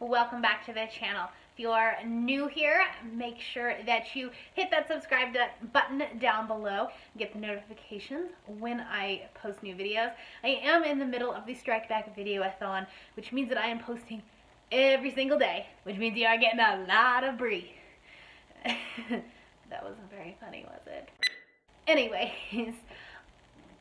welcome back to the channel. If you are new here, make sure that you hit that subscribe button down below and get the notifications when I post new videos. I am in the middle of the Strikeback Videoathon, which means that I am posting every single day, which means you are getting a lot of brie. That wasn't very funny, was it? Anyways,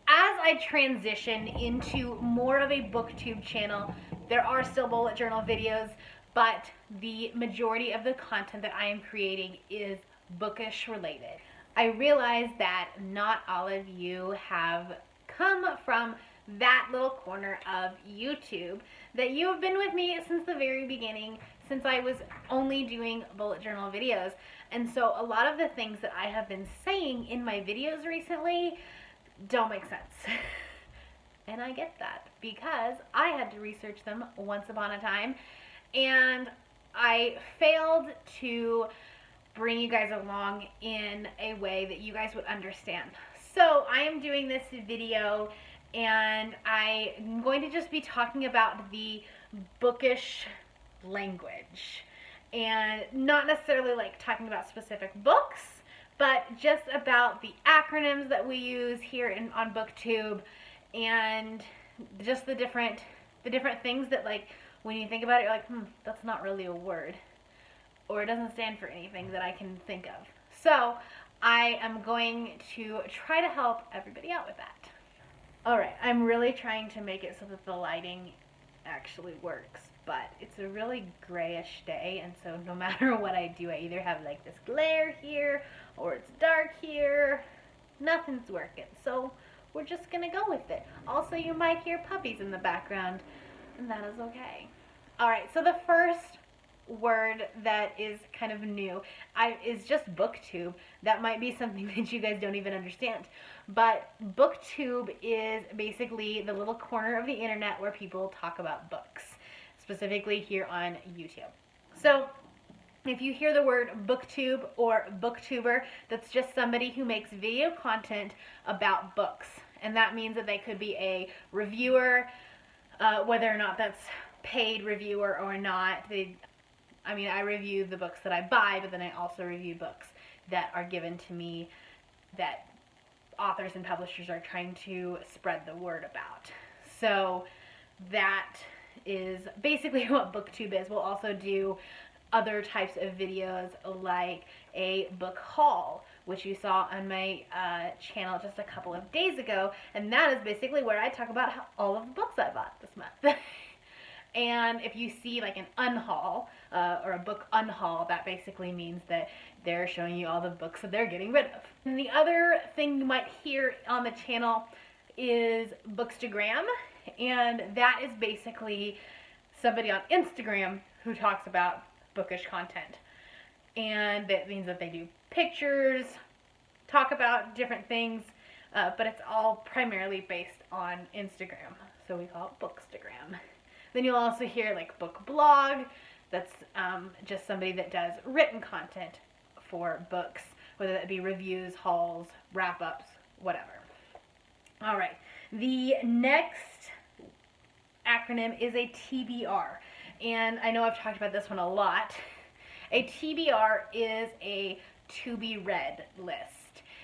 as I transition into more of a BookTube channel, there are still bullet journal videos, but the majority of the content that I am creating is bookish related. I realize that not all of you have come from that little corner of YouTube, that you have been with me since the very beginning, since I was only doing bullet journal videos. And so a lot of the things that I have been saying in my videos recently don't make sense. And I get that because I had to research them once upon a time, and I failed to bring you guys along in a way that you guys would understand. So I am doing this video and I'm going to just be talking about the bookish language, and not necessarily like talking about specific books, but just about the acronyms that we use here on BookTube, and just the different things that, like, when you think about it, you're like, that's not really a word, or it doesn't stand for anything that I can think of. So I am going to try to help everybody out with that. Alright, I'm really trying to make it so that the lighting actually works, but it's a really grayish day, and so no matter what I do, I either have like this glare here or it's dark here. Nothing's working, so we're just gonna go with it. Also, you might hear puppies in the background, and that is okay. Alright, so the first word that is kind of new is just BookTube. That might be something that you guys don't even understand, but BookTube is basically the little corner of the internet where people talk about books, specifically here on YouTube. So if you hear the word BookTube or BookTuber, that's just somebody who makes video content about books, and that means that they could be a reviewer, whether or not that's paid reviewer or not. I review the books that I buy, but then I also review books that are given to me that authors and publishers are trying to spread the word about. So that is basically what BookTube is. We'll also do other types of videos like a book haul, which you saw on my channel just a couple of days ago, and that is basically where I talk about all of the books I bought this month. And if you see like an unhaul or a book unhaul, that basically means that they're showing you all the books that they're getting rid of. And the other thing you might hear on the channel is Bookstagram, and that is basically somebody on Instagram who talks about bookish content. And that means that they do pictures, talk about different things, but it's all primarily based on Instagram, so we call it Bookstagram. Then you'll also hear like book blog. That's just somebody that does written content for books, whether that be reviews, hauls, wrap-ups, whatever. All right, the next acronym is a TBR, and I know I've talked about this one a lot. A TBR is a to be read list.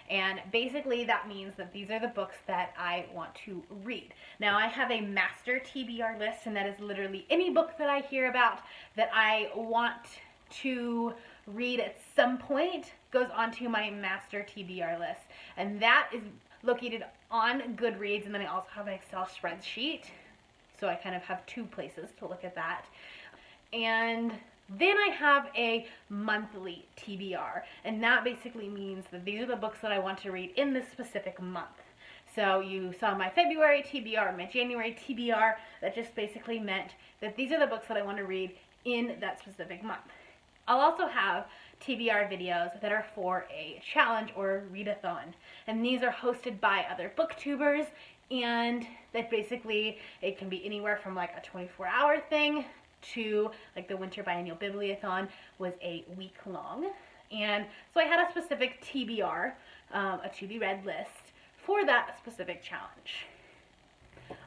And basically that means that these are the books that I want to read. Now, I have a master TBR list, and that is literally any book that I hear about that I want to read at some point goes onto my master TBR list. And that is located on Goodreads, and then I also have an Excel spreadsheet. So I kind of have two places to look at that. And then I have a monthly TBR, and that basically means that these are the books that I want to read in this specific month. So you saw my February TBR, my January TBR. That just basically meant that these are the books that I want to read in that specific month. I'll also have TBR videos that are for a challenge or a readathon, and these are hosted by other booktubers, and that basically it can be anywhere from like a 24-hour thing to like the Winter Biennial Bibliothon was a week long. And so I had a specific TBR, a to be read list for that specific challenge.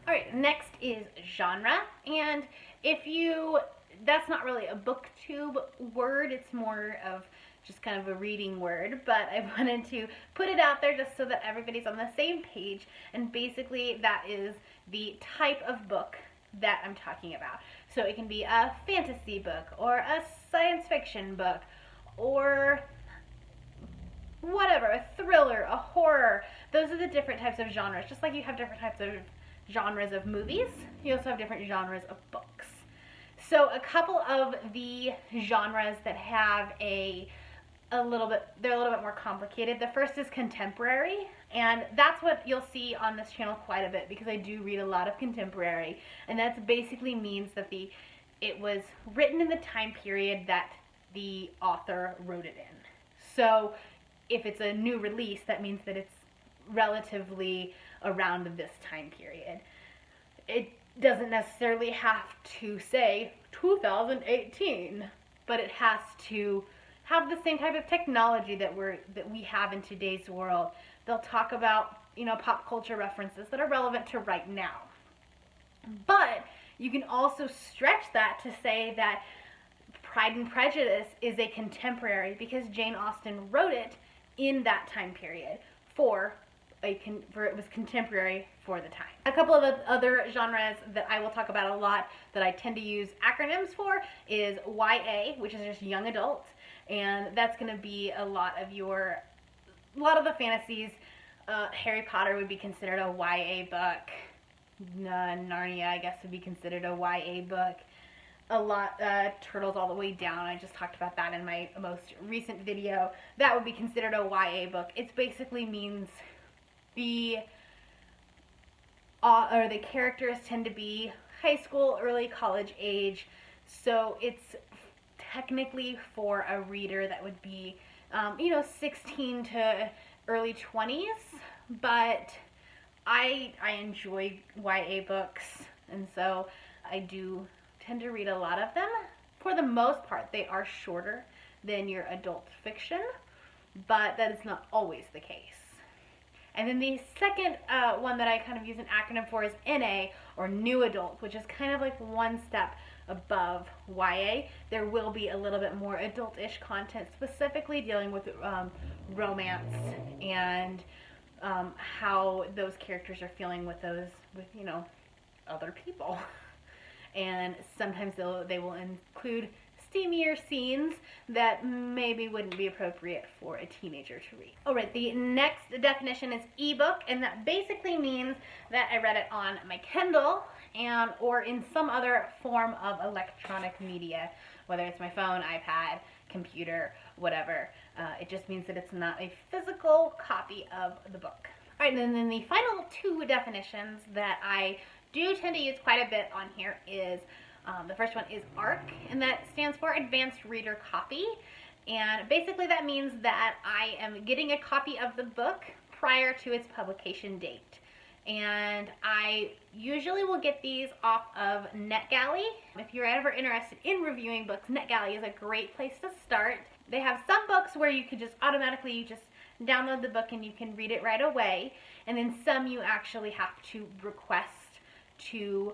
Alright, next is genre, and if you that's not really a booktube word, it's more of just kind of a reading word, but I wanted to put it out there just so that everybody's on the same page. And basically that is the type of book that I'm talking about. So it can be a fantasy book or a science fiction book or whatever, a thriller, a horror. Those are the different types of genres. Just like you have different types of genres of movies, you also have different genres of books. So a couple of the genres that have they're a little bit more complicated. The first is contemporary, and that's what you'll see on this channel quite a bit because I do read a lot of contemporary, and that basically means that it was written in the time period that the author wrote it in. So if it's a new release, that means that it's relatively around this time period. It doesn't necessarily have to say 2018, but it has to have the same type of technology that we have in today's world. They'll talk about, pop culture references that are relevant to right now. But you can also stretch that to say that Pride and Prejudice is a contemporary because Jane Austen wrote it in that time period it was contemporary for the time. A couple of other genres that I will talk about a lot that I tend to use acronyms for is YA, which is just young adult, and that's going to be a lot of the fantasies. Harry Potter would be considered a YA book. Narnia, I guess, would be considered a YA book. A lot, Turtles All the Way Down, I just talked about that in my most recent video. That would be considered a YA book. It basically means the characters tend to be high school, early college age, so it's technically for a reader that would be, 16 to early 20s, but I enjoy YA books, and so I do tend to read a lot of them. For the most part, they are shorter than your adult fiction, but that is not always the case. And then the second one that I kind of use an acronym for is NA, or New Adult, which is kind of like one step above YA. There will be a little bit more adult-ish content, specifically dealing with romance and how those characters are feeling with other people. And sometimes they will include steamier scenes that maybe wouldn't be appropriate for a teenager to read. Alright, the next definition is ebook, and that basically means that I read it on my Kindle or in some other form of electronic media, whether it's my phone, iPad, computer, whatever. It just means that it's not a physical copy of the book. Alright, and then the final two definitions that I do tend to use quite a bit on here is the first one is ARC, and that stands for Advanced Reader Copy. And basically that means that I am getting a copy of the book prior to its publication date. And I usually will get these off of NetGalley. If you're ever interested in reviewing books, NetGalley is a great place to start. They have some books where you could just automatically download the book and you can read it right away. And then some you actually have to request to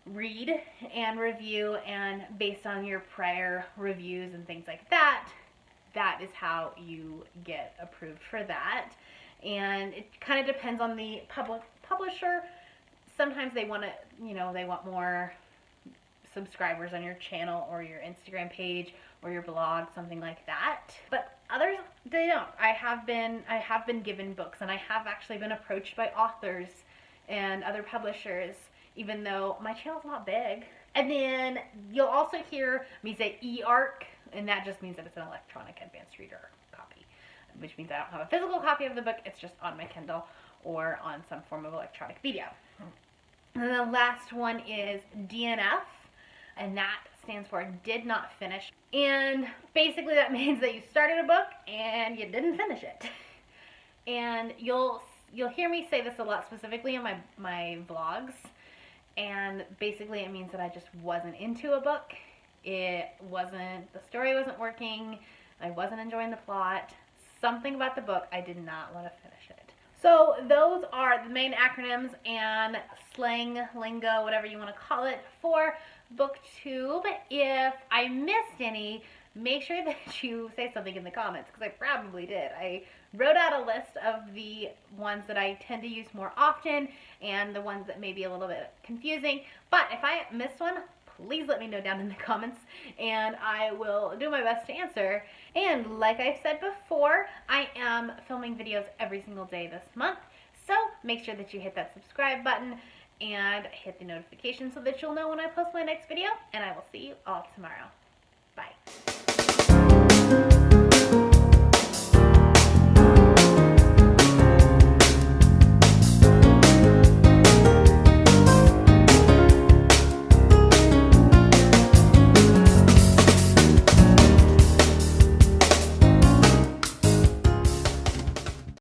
read and review, and based on your prior reviews and things like that, that is how you get approved for that. And it kind of depends on the publisher. Sometimes they want more subscribers on your channel or your Instagram page or your blog, something like that. But others, they don't. I have been given books, and I have actually been approached by authors and other publishers, even though my channel's not big. And then you'll also hear me say eARC, and that just means that it's an electronic advanced reader copy, which means I don't have a physical copy of the book, it's just on my Kindle or on some form of electronic media. And then the last one is DNF, and that stands for Did Not Finish. And basically that means that you started a book and you didn't finish it. And you'll hear me say this a lot, specifically in my vlogs. And basically it means that I just wasn't into a book. The story wasn't working, I wasn't enjoying the plot, something about the book, I did not want to finish it. So those are the main acronyms and slang, lingo, whatever you want to call it, for BookTube. If I missed any, make sure that you say something in the comments, because I probably did. I wrote out a list of the ones that I tend to use more often and the ones that may be a little bit confusing. But if I missed one, please let me know down in the comments and I will do my best to answer. And like I said before, I am filming videos every single day this month, so make sure that you hit that subscribe button and hit the notification so that you'll know when I post my next video, and I will see you all tomorrow. Bye.